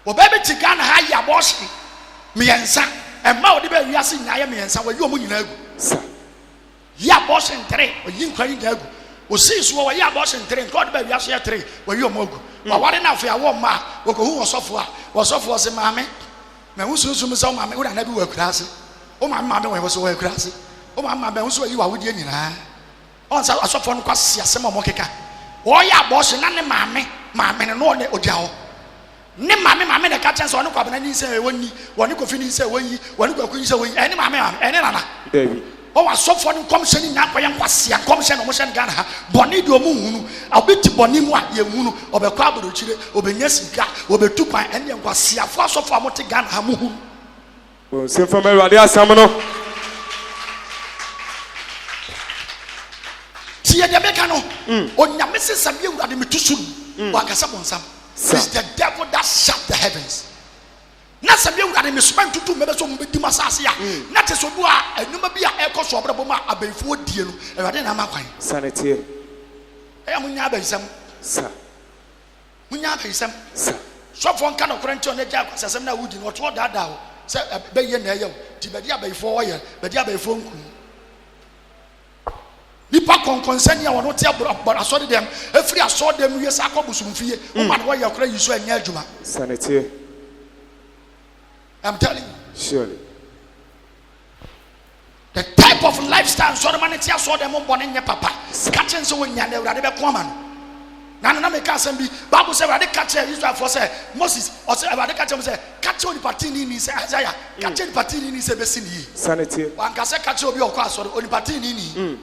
Obaby Tigana high abortion. Me and son, and Mao de Bay Yasin, I am and some of you, sir. Ya abortion three, or you crying ego. O sees what ya abortion three, God by Yasia three, where you mogu. But what enough for a woman, who was software, was a mammy. My who's so mammy would never work classy. Oh, my mother was away classy. Oh, my mother was where you are with you. On so I saw from Quasia, some more monica. Oh, ya abortion, and the mammy, and no ojao. Ne mammy, the catchers on the cabinet say when you go finish away, when you go finish away, any mammy, any nana. Oh, I saw for them commission in Napoleon Quasia, commission of Motion Ghana, Bonido Moon, I'll be to Bonimo, Yamuno, or the Cabo Chile, or the Nessica, or the Tupa, and then Quasia, first of all, Motigan Hamu. Same from Radia Samano. Tia de Becano, on your Mrs. Samuel Radimitusum, Wakasabon Sam. It's the devil that shut the heavens. Not Samuel Radimispent to 2 members of Dimasasia. Not a Sobua, and Numabia Echo Sobraboma, a before deal, and I didn't have my sanity. I am Munyabasam, sir. Munyabasam, sir. So one kind of current on the jack, Sasana would not what that thou said a bayonet, Tibadia before you, but ya before. Nipa concern you not tell but I saw them. Every I saw them, yes, I come some fear. No matter what you're crying, you saw a Juma. Sanity. I'm telling you. Surely. The type of lifestyle, so the man I saw them on your papa. Catching so when you're never common. Nana make us be Bible said, I catch Israel for say Moses, or say, I catch him say, catch on the partini in Isaiah, catch the partini in Sebesini. Sanity. One can say, catch your class or the partini.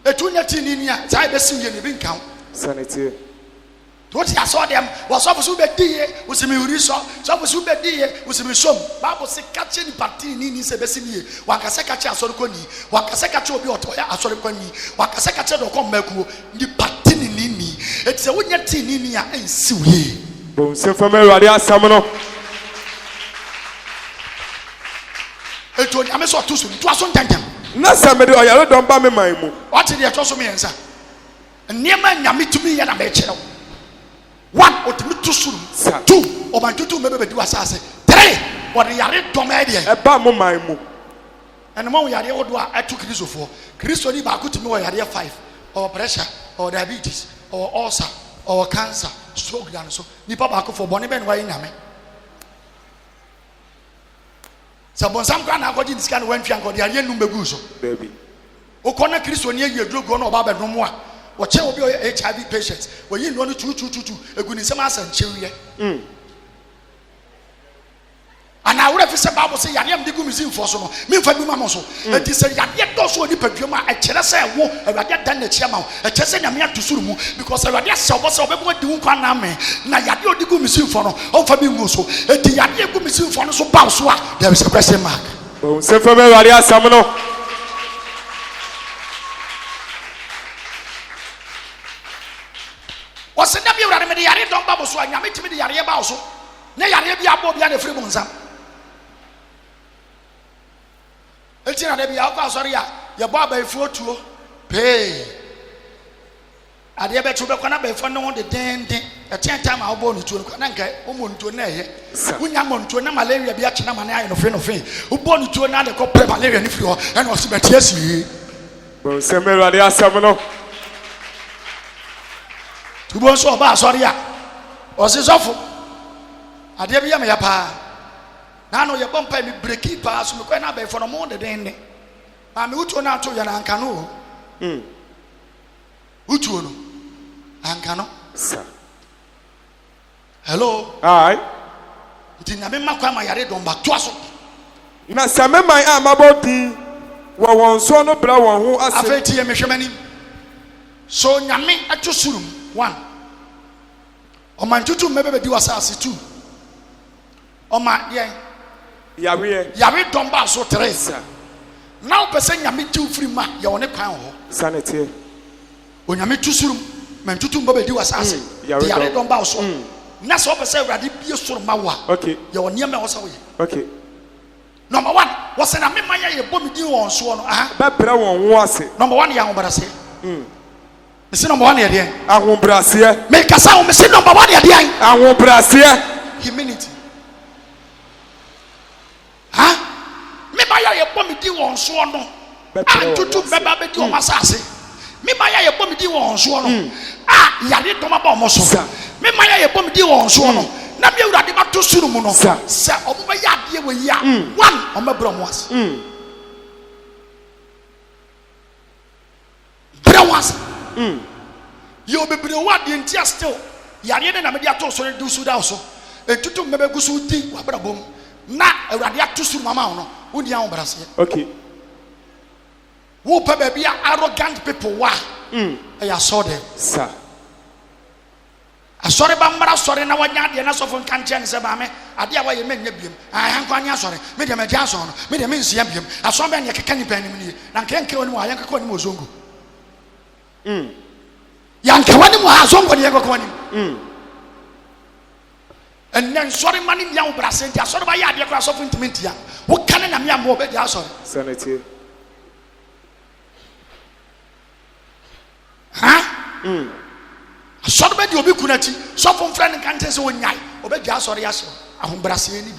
A 2 in Tibesi and the count. Sanity. What I saw them was supposed to be dear, was a muriso, supposed to be dear, was a mission. Bible said, catching the partini in Sebesini, one can say, catch a soroconi, one can say, catch your toya, a soroconi, one can say, catch a combeku, the partini in me. It's a winner tin in here and see. Bon, same from Radia Samano. It told me so too soon, it was on time. Na somebody or you don't buy me my move. What did you toss me answer? And near man, you meet to me and I bet you. 1 or too soon, 2 or my 2 maybe do assassin. 3 or the Yari Domadia. A bam my move. And the moment Yari Odua, I took this for Christo Baku to know Yari 5 or pressure or diabetes or ulcer or cancer, stroke, and so Nipa Baku for Boniben Wainame. Some grand according to scan when Fianco, the Arian Numbeguso. Baby. Okona Christo near your drug on about no more. What will be HIV patients when you know 222 a good in some ass and cheery. And I would have said, Bible say, I am the Gumizin for some, me for Mamoso. And he said, yet also the Peduma, a Chelsea, a Radia done the chairman, a Chelsea, and to Sumu, because I Radia saw what's over what do Kaname. Now Yadio the Gumizin for no, or for me also. And the Yadia Gumizin for no so Bauswa, there is a question mark. Oh, same from Radia Samano. What's the name of the Yari don't bubble so I meet me the Yari Bauso? Nay, I have the free monza. It's in a baby out, sorry, your barber for to pay. I dare bet you back on a for no the damn thing. A 10 time I'll born to Kanaka, to Nay. When I'm on to a malaria, be a Chinaman and a friend of fame, who born to another copper malaria if you are, and was but yes, you. Well, Samuel Radia Samano. To go so bad, sorry, was his awful. I dare be a pa. Now, no, your bumper me breaky pass, me quite not for a more than any. I'm Utu now to your Ancano. Utu Ancano, sir. Hello, Aye. didn't I make my yard on back to us? Na same my am about the one so no bra one who I felt here, Mishamani. So, Yami at your surum, 1. On my 2 maybe do assassin 2. On my, yeah. Yari don't buy so 3. Now, person Yami 2 free man, you're on a crown. Sanity. When Yami 2 surum, man 2 maybe do assassin. Yari don't buy so. That's all person ready be a sort of mawa. Okay. You're near me also. Okay. Number 1, what's an amendment? You bomb you on so on. That bra one was it. Number 1, young, but I say. Mesi number 1 yɛ deɛ. Ahobrɛaseɛ. Me kasa wo mesi number 1 yɛ deɛ. Ahobrɛaseɛ. Humility. Ha? Me ba ya yɛ bɔ me di wɔn so no. Tutu bɛba bɛ di wɔn asase. Me ba ya yɛ bɔ me di wɔn so no. Yare dɔm ba wɔn so. Me ma ya yɛ bɔ me di wɔn so no. Na me Awurade ba to suru mu no. Sɛ ɔmo bɛ yɛ adeɛ wɔ yi a, one ɔmo bɛ brɛ ɔmo ase. Brɛ ɔmo ase. Yɛ obebere wo adeɛ nti a still yare ne na me di ato so ne du su da so. Etutu mbɛbɛ gu so di wa brɛ bom. Na Awurade ato suru mama wo no. Wo di an brase. Okay. Wo pa baby arrogant people wa. I saw them. Sir. Sorry ba mara sorry na wanya de na sofo nka nche ne se ba me ade a waye mennya biem hanko anya sorry me de me dia so no me de me nsia biem aso ba ne keka ni pa ni ni na nkenke woni mu ayanka ko ni mu ozongo yanka woni mu azongo ne yanka ko ni enen sorry mani bia wo brase ntia sorry ba ya ade ko asofo ntimi ntia wo kane na me am wo be dia sorry sanity ha Sorry, be obi kunati. So from friend kan tese wo nyai. Obedwa asori aso. Ahombrase ni bi.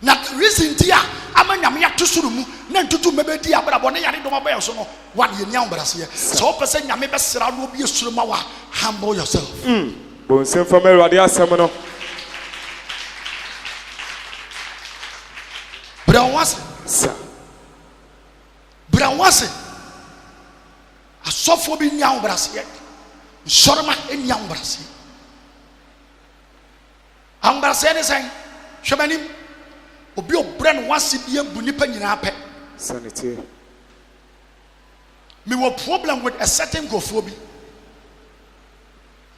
Na reason dia amanyam ya tosuru mu na ntutu mebedi abrabo ne yare dom abayo so no. One ye nya ahombrase. So person nyame besra no obi esuru ma wa humble yourself. Bonsem from Awurade asem no. Bra wase. Sir. Bra wase. Asofo bi nya ahombrase. Soroma enya ahombrase. Ahombrase ne san hwemanim obi obrɛ no wase bi abu nipa nyina apɛ. Sanity. Me were problem with a certain gophobia.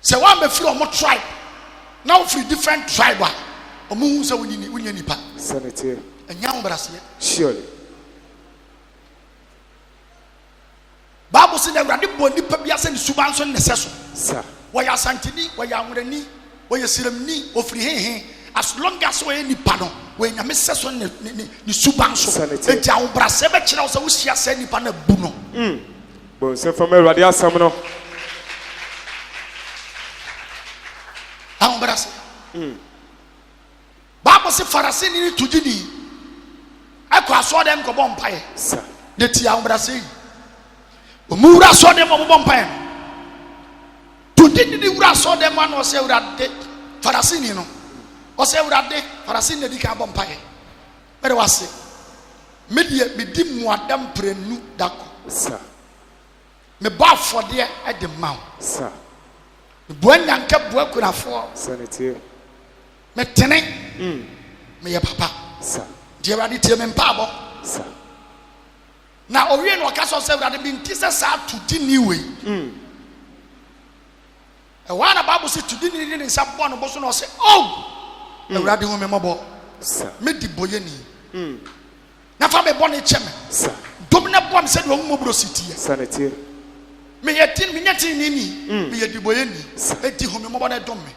So one be free omo tribe. Now free different tribe. Omo so we nipa. Sanity. Enya ahombrase. Surely. Bible says that Awurade bɔ nipa bi ase ne suban so ne seso. Sir. Wɔyɛ asantini, wɔyɛ ahorani, wɔyɛ siramni, ofiri hehe. As long as wɔyɛ nipa no, wɔyɛ nyame seso ne suban so. Enti ahombrase be kyerɛ wo sɛ wo hyia sɛ nipa na bu no. Bonsem from Awurade asem no. Ahombrase. Bible says Pharisee ni tujini. Akɔ aso dem ko bɔ mpae. Sir. De ti ahombrase yi. Omura so dem bɔ mpae. Tujini ni wura so dem ma no sɛ Awurade Pharisee ni no. Ɔsɛ Awurade Pharisee na di ka bɔ mpae. Bɛre wase. Me di muadam prenu dako. Sir. Me ba afɔdeɛ de ma wo. Sir. Me bua nyanka bua kunafo. Sanity. Me tene. Me ye papa. Sir. Deɛ Awurade tie me mpaabɔ. Sir. Na owie no ɔka sɛ Awurade bi nti sɛ saa tudi ni wei. Ɛwɔ na Bible sɛ tudi ni ne nsa bɔ no bo so na ɔsɛ oh Awurade hu me mmɔbɔ. Sir. Me di boye ni. Na fa me bɔ ne kyɛ me. Sir. Dom na bɔ me sɛ deɛ ɔmo mmɔbɔ si tie. Sanity. Me ye tin me nyati ni me ye di boye ni. Eti hu me mmɔbɔ na dom me.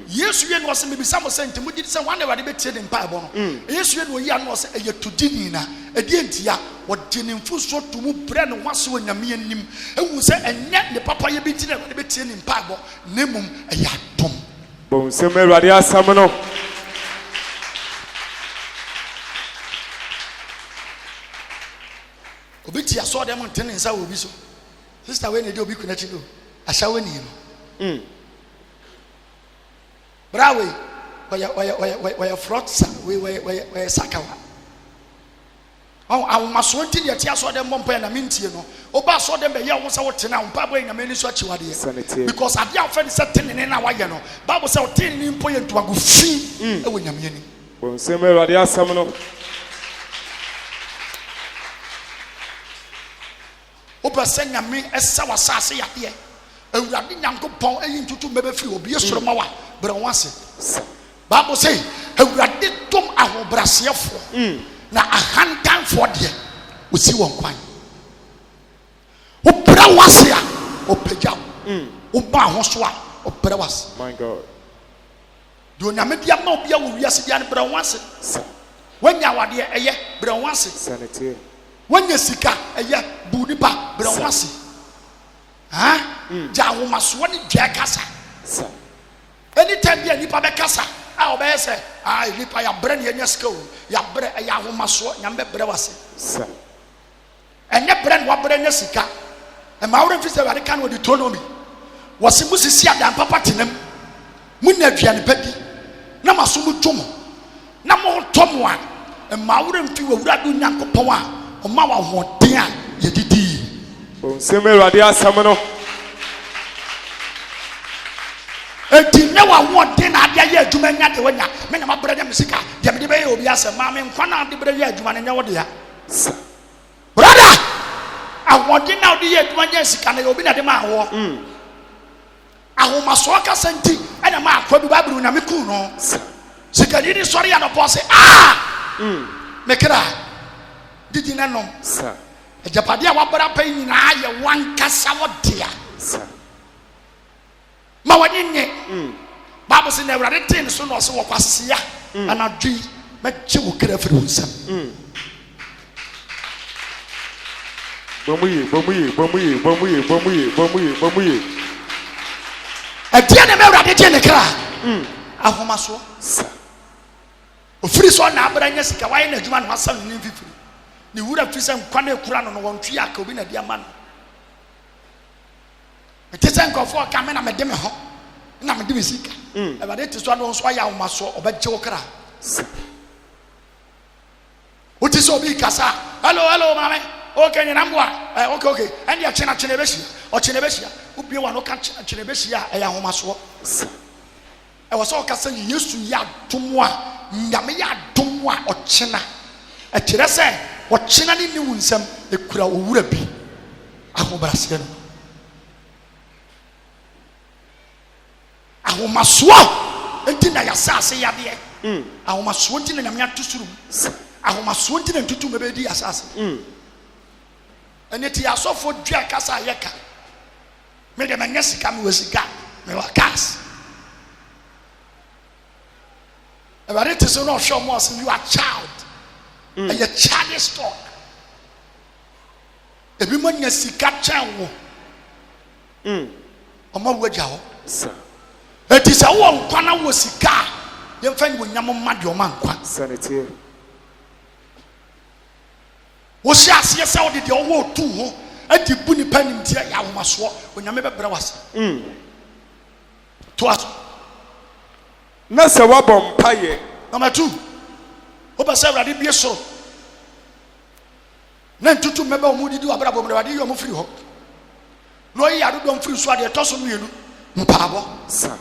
Yesu ye no ɔsɛ me bisa mo sɛ nti mo gidi sɛ wan Awurade betie de mpaebɔ no. Yesu ye no yi ano ɔsɛ ɛyɛ tudi ni na. Ɛdi entia wɔde ne mfu so to mu brɛ ne wase wɔ nyame anim. Ehu sɛ ɛnyɛ ne papa ye bi ti na Awurade betie ne mpaebɔ. Ne mum ɛyɛ adom. Bonsem Awurade asem no. Obi ti aso dem ntene nsa wɔ bi so. Sister we ne de obi kuna chi no. Ahya we ni no. Brawe oya front sa we sakawa. Maso nti de ti aso dem bompa na mentie no. Oba aso dem be ye wo sa wo tena wo pa boy nyame ni so achiwade. Because ade afɛ se tene na wayɛ no. Bible say o tene ni mpo ye ntuago fi e wo nyame ani. Bonsem Awurade asem no. Oba sɛ nyame ɛsa wasase yadeɛ. Awurade nyankopɔn ayi ntutu mbɛbɛ firi obi esoro ma wa brɛ wase. Bible say Awurade tom ahobrɛseɛfo na ahantanfo deɛ osi wɔn kwan. Wo brɛ wase a opagya wo ba ho so a obrɛ wase. My God. Do nyame bia ma obi a wo wiase bia ne brɛ wase. Wanya wadeɛ ɛyɛ brɛ wase. Sanity. When you sika eye bu nipa bre wase ha ja homa so ne dua kasa sir anytime bi nipa be kasa a obeye se nipa ya bre ne nya sika o ya bre ya homa so nya be bre wase sir enye bre ne wa bre nya sika e ma wore fise wade kan wodi tonomi wase musisi adan papa tenam munna aduane padi na maso mu dwom na mo tomo a e ma wore mfi wawura do nyankopon a o ma wa hoden a ye didi o nsem Awurade asam no enti ne wa hoden na ade ye adwuma nya de wanya me na mabrɛ dem sika de me de be ye obi asem ma me nkwa na de brɛ ye adwuma ne nya wode ya sir brother ahoden na ode ye adwuma nya sika na obi na de ma ho ahoma so ka senti ena ma akwa bi babru na me ku no sika ni sɔre ya no pose me kra didi na nom sir ejapade a wabara pa nyina ye wankasa wodea sir ma wani nye Bible say na Awurade tin so no so wokwasea anadwi meche wo kra firi wonsam bomuye edia na me Awurade tin ne kra ahoma so sir ofiri so na abara nya sika waye na adwuma no asam ne mfifiri ni wura fisa nkwa na ekura no wontwe aka obi na dia ma no etese nkofo ka me na me de me ho na me de me sika Awurade ti so no so aya ahoma so obegye wo kra uti so bi kasa hello mama okay ni namboa okay and ya chena besia o chena besia ubie wa no ka chena besia e ya ahoma so e wo so kasa Yesu ya domo a nyame ya domo a o chena e kire se o chena ni wunsam e kura owura bi ahobrase no ahomaso enti na ya sase ya de ahomaso enti na nyame atosuru ahomaso enti na ntutu mebedi asase eneti asofo dua kasa yeka me de manya sika me wasika me wa gas Awurade te so no show mo say you are child and your child is stock ebi manya sika chan wo omo waja ho sir eti sa wo nkwa na wo sika ye mfa ni wonyam ma de o ma nkwa sanity wo sia ase se wo de owo tu ho adi bu ni panim tie ya ahomaso onyame bebere wase to aso na se wabom paye number 2 wo ba se Awurade bie soro na ntutu mebe o mu didi abra bom Awurade yo mu firi ho no yi ado dom firi so ade to so mienu mpaabo sir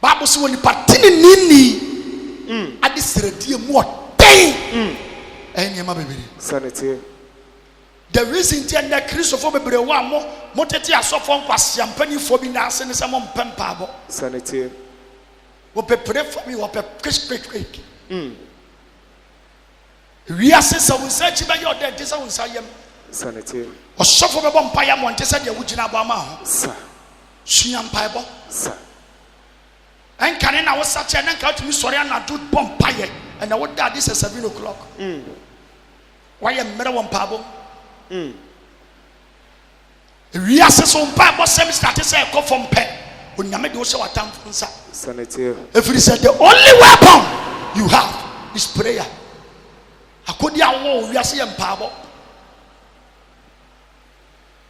Bible say woni patini nini ade seradie mu oden eniema bebere sanity the reason tie na Christopher bebere wa mo tete asofo nkwase ampani fo bi na ase ne se mo mpaabo sanity wo pray for me wo quick we ase so we search ba your dead say we say yam sanity osofo bebo mpaya mo ntese de wugina ba ma ho sir sua mpaibo sir enkane na wo sache na nka otumi sori anadu bom paye and na wo da this is 7 o'clock why am mere won pabo we ase so mpaibo sem start say ko from pe onyame de wo se watam nsa sanity every said the only weapon you have is prayer akodi awo we ase mpaibo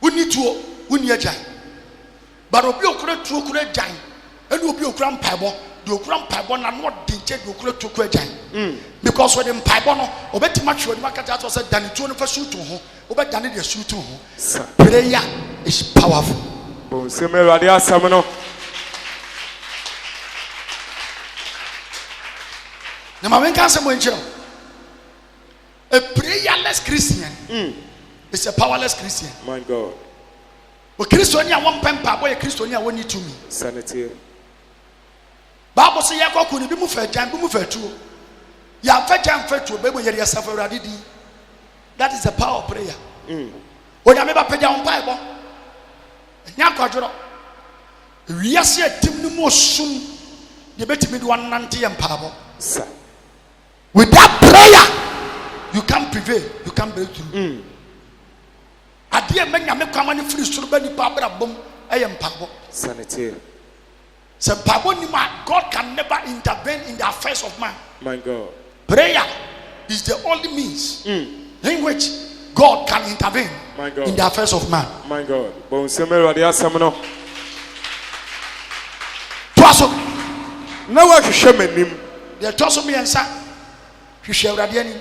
woni tuo woni agyan but obi okura tuo kura agyan enu obi okura mpaibo de okura mpaibo na no de nche de okura tuo kura agyan because when mpaibo no obetima twe odi makata to say dani tuo no fa shoot ho obedane de shoot ho prayer is powerful bon se me Awurade asam no na ma wenka se mo nchiro a prayerless Christian is a powerless Christian my God o Christian ya won pempa boy Christian ya woni to me sanity Bible say ya kwaku ni bi mu fa jan bi mu fa tuo ya fa jan fa tuo be mo yere yasafa Awurade di that is the power of prayer onyame ba pagya on Bible nya kwadworo wiase atim ni mo sum de betimi de wanante ye mpaabo sir without prayer you can't prevail, you can't break through. Adeɛ mɛ nyame kwama ne firi soro bɛ nipa abrabom ɛyɛ mpabɔ. Sanity. Sɛ mpabɔ ni ma, God can never intervene in the affairs of man. My God. Prayer is the only means in which God can intervene in the affairs of man. My God. Bon semero ade asam no. Twaso. Na wa hwehwɛ manim. The twaso miɛnsa. Hwehwɛ Awurade anim.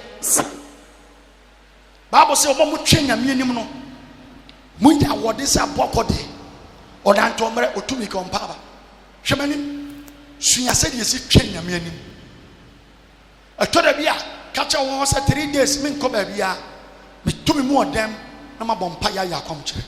Bible say omo mutwe nyame anim no. Munya wode sɛ bɔkɔde. Ɔdantomre otumi kompaba. Hwɛ manim. Sua sɛ de si twe nyame anim. Ɛtɔda bia kacha wo sɛ 3 days me nkɔ ba bia. Me tumi mu odem na mabɔ mpa ya yakɔm kyerɛ.